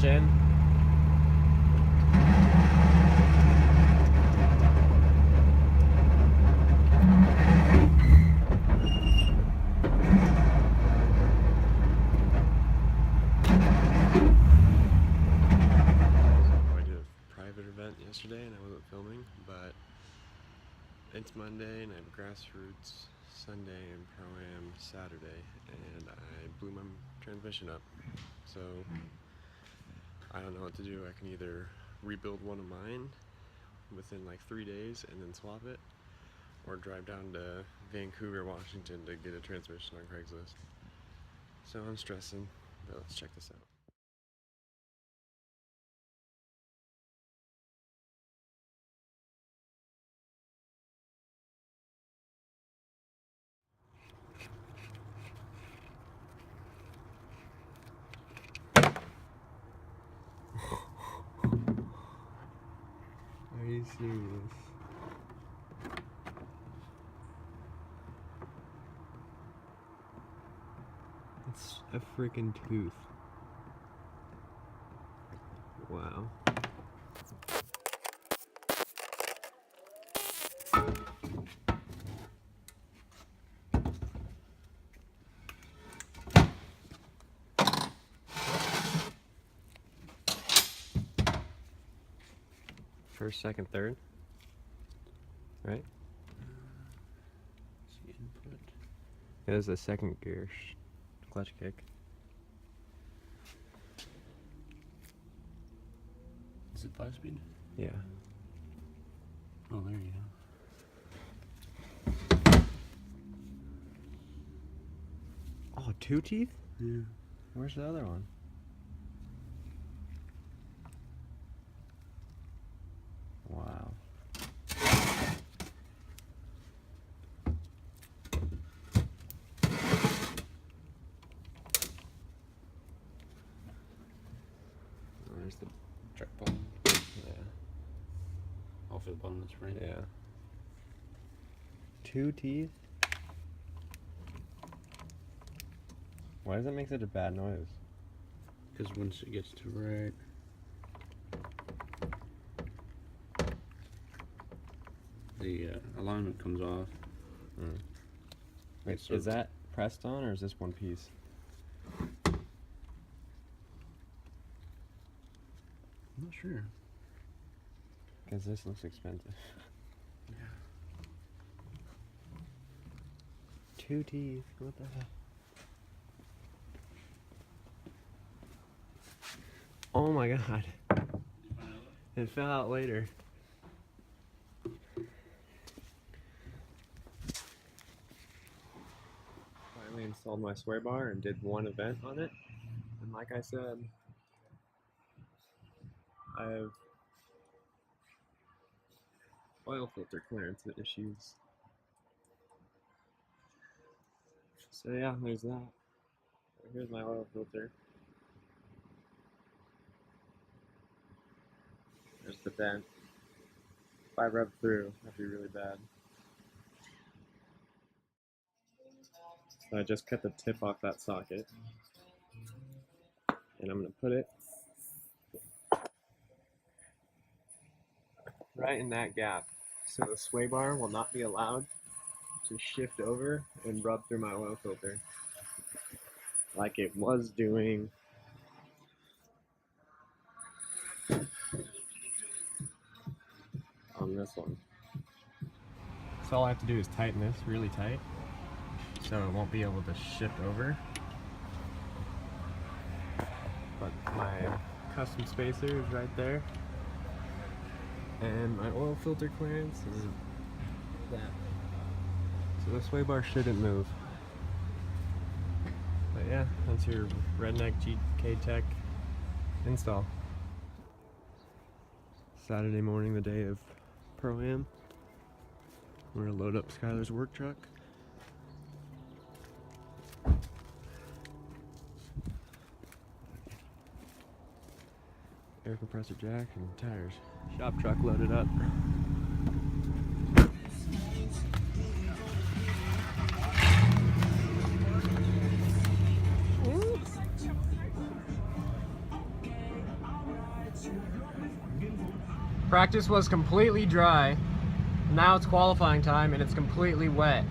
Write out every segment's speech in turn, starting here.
clutch in. Yesterday and I wasn't filming, but it's Monday and I have Grassroots Sunday and Proam Saturday, and I blew my transmission up. So I don't know what to do. I can either rebuild one of mine within like 3 days and then swap it, or drive down to Vancouver, Washington to get a transmission on Craigslist. So I'm stressing, but let's check this out. Are you serious? It's a freaking tooth. Wow. First, second, third, right? See input. It was the second gear clutch kick. Is it 5-speed? Yeah. Oh, there you go. Oh, 2 teeth? Yeah. Where's the other one? Wow. There's the Check button. yeah. Oh, for the button that's right. Yeah. 2 teeth? Why does it make such a bad noise? Because once it gets to right, the alignment comes off. Mm. Wait, So is that pressed on or is this one piece? I'm not sure. Because this looks expensive. Yeah. 2 teeth, what the hell? Oh my god. It fell out later. Finally installed my sway bar and did one event on it. And like I said, I have oil filter clearance issues. So yeah, there's that. Here's my oil filter. There's the vent. If I rub through, that'd be really bad. So I just cut the tip off that socket. And I'm going to put it right in that gap. So the sway bar will not be allowed to shift over and rub through my oil filter like it was doing on this one. So all I have to do is tighten this really tight so it won't be able to shift over. But my custom spacer is right there, and my oil filter clearance is that. So the sway bar shouldn't move. But yeah, that's your Redneck GK Tech install. Saturday morning, the day of Pro-Am. We're gonna load up Skylar's work truck. Air compressor jack and tires. Shop truck loaded up. Practice was completely dry. Now it's qualifying time and it's completely wet.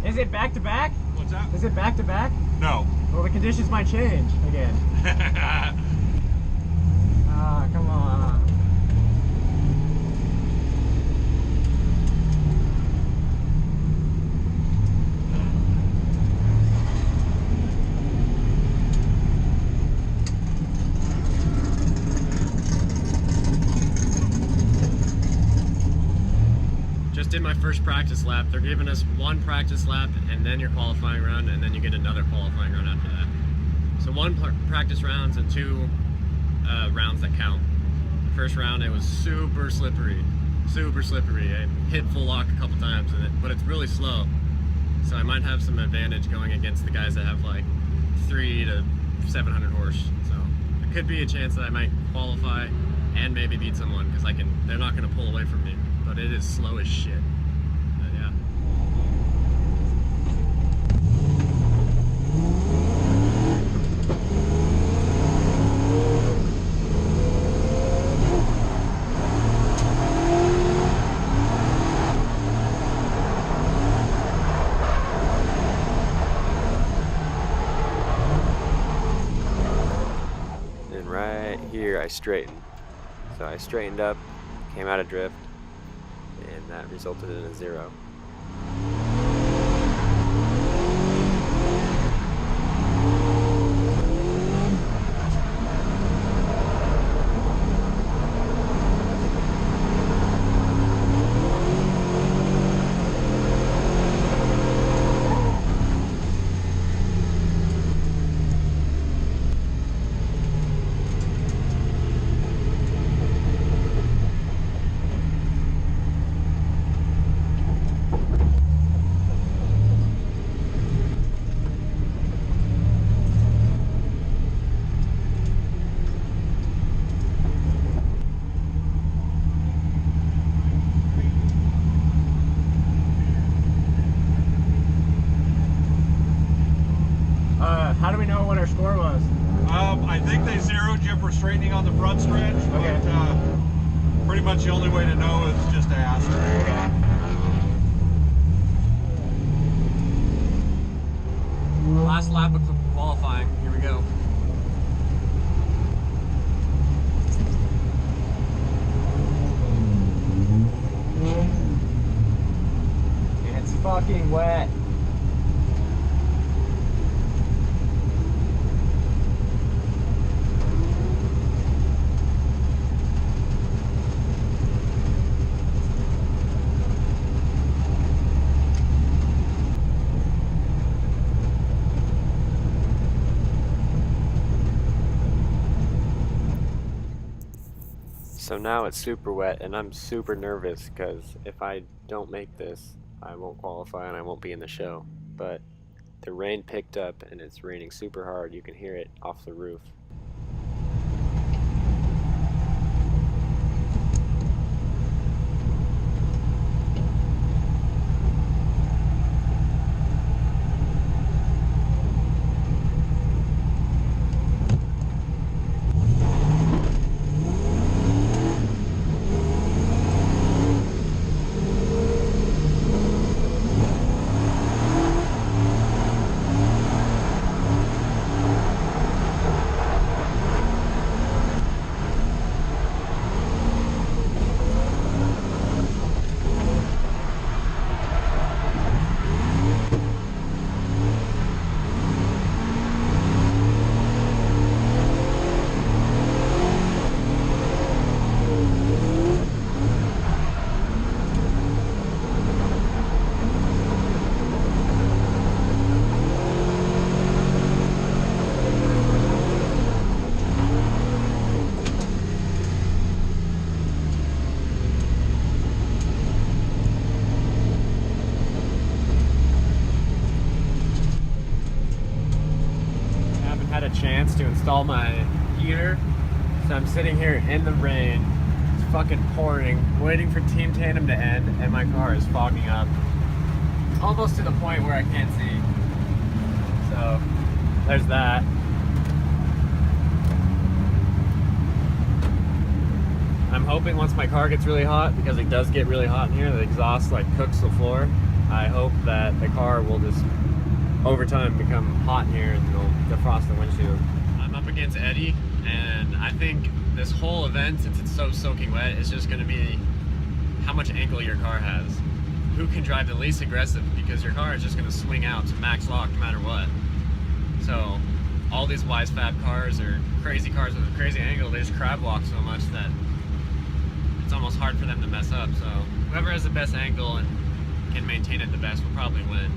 Is it back to back? What's that? Is it back to back? No. Well, the conditions might change again. Ah, come on. Just did my first practice lap. They're giving us one practice lap and then your qualifying round, and then you get another qualifying round after that. So one practice rounds and two rounds that count. The first round it was super slippery. I hit full lock a couple times, but it's really slow. So I might have some advantage going against the guys that have like 300 to 700 horse. So it could be a chance that I might qualify and maybe beat someone because they're not going to pull away from me. But it is slow as shit. But yeah. And right here I straightened. So I straightened up, came out of drift, and that resulted in a 0. How do we know what our score was? I think they zeroed you for straightening on the front stretch, Okay. but pretty much the only way to know is just to ask. Okay. Last lap of qualifying. Here we go. It's fucking wet. So now it's super wet and I'm super nervous because if I don't make this, I won't qualify and I won't be in the show. But the rain picked up and it's raining super hard. You can hear it off the roof. chance to install my heater. So I'm sitting here in the rain. It's fucking pouring, waiting for Team Tandem to end, and my car is fogging up. Almost to the point where I can't see. So, there's that. I'm hoping once my car gets really hot, because it does get really hot in here, the exhaust like cooks the floor. I hope that the car will just, over time, become hot in here and it'll defrost the windshield. I'm up against Eddie, and I think this whole event, since it's so soaking wet, is just going to be how much ankle your car has. Who can drive the least aggressive, because your car is just going to swing out to max lock no matter what. So all these wise fab cars or crazy cars with a crazy angle, they just crab walk so much that it's almost hard for them to mess up. So whoever has the best angle and can maintain it the best will probably win.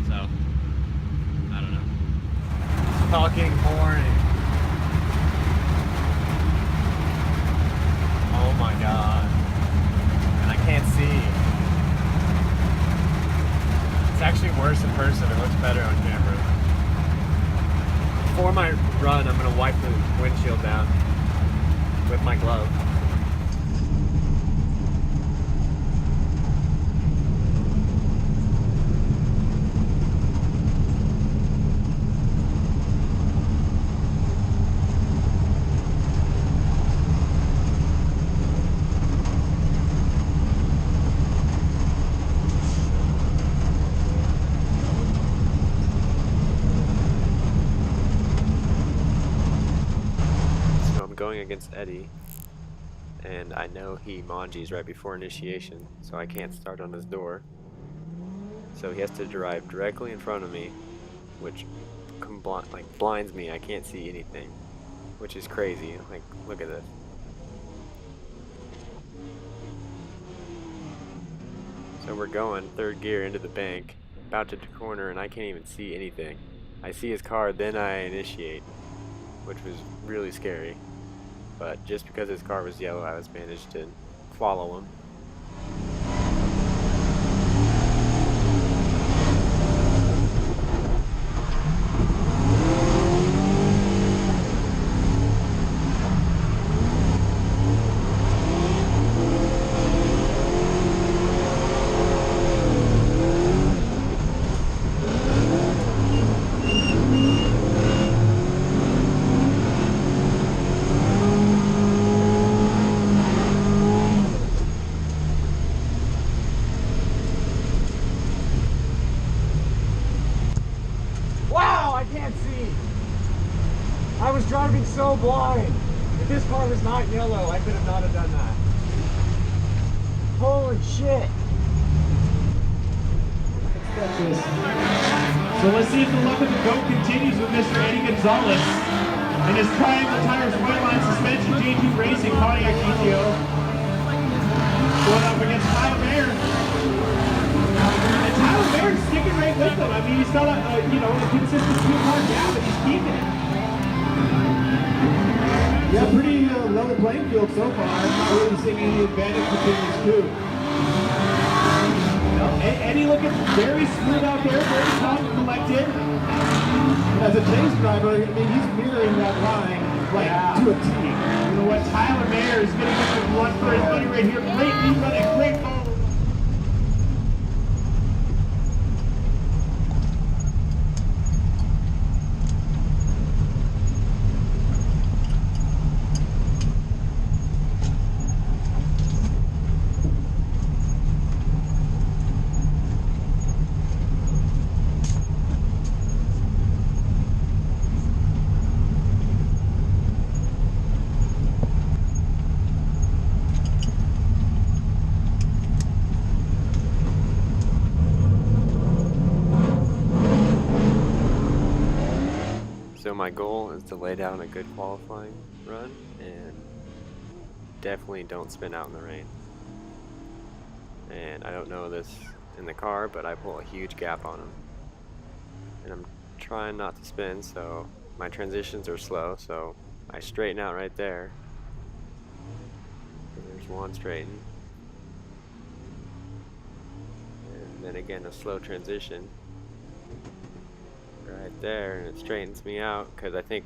So I don't know. Talking, pouring. Oh my god. And I can't see. It's actually worse in person. It looks better on camera. Before my run, I'm gonna wipe the windshield down with my glove. Going against Eddie, and I know he manjis right before initiation, so I can't start on his door. So he has to drive directly in front of me, which blinds me. I can't see anything, which is crazy. Like, look at this. So we're going third gear into the bank, about to corner, and I can't even see anything. I see his car, then I initiate, which was really scary. But just because his car was yellow, I was managed to follow him. I was driving so blind. If this car was not yellow, I could have not have done that. Holy shit. So let's see if the luck of the GOAT continues with Mr. Eddie Gonzalez and his Triangle Tires Whiteline Suspension J2 Racing Pontiac GTO going up against Tyler Mayer. And Tyler Mayer's sticking right with him. I mean, he's got a consistent 2-car gap, but he's keeping it. Yeah, pretty level playing field so far. I'm not really seeing any advantage between these two. Eddie looking very smooth out there, very calm and collected. As a chase driver, I mean, he's mirroring that line to a T. You know what? Tyler Mayer is going to get the blood for his money right here. Great lead running, great ball. So my goal is to lay down a good qualifying run and definitely don't spin out in the rain. And I don't know this in the car, but I pull a huge gap on him. And I'm trying not to spin, so my transitions are slow, so I straighten out right there. So there's one straighten. And then again a slow transition. Right there, and it straightens me out because I think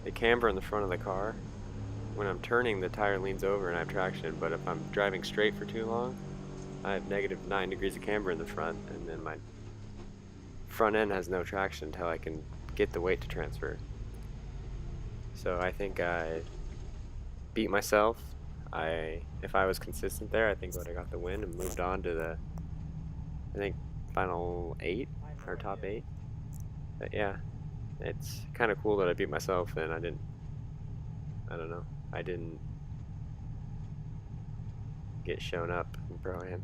the camber in the front of the car, when I'm turning, the tire leans over and I have traction, but if I'm driving straight for too long, I have -9 degrees of camber in the front, and then my front end has no traction until I can get the weight to transfer. So I think I beat myself. If I was consistent there, I think I would have got the win and moved on to the, I think, final 8 or top 8. But yeah, it's kind of cool that I beat myself and I don't know, I didn't get shown up in Pro-Am.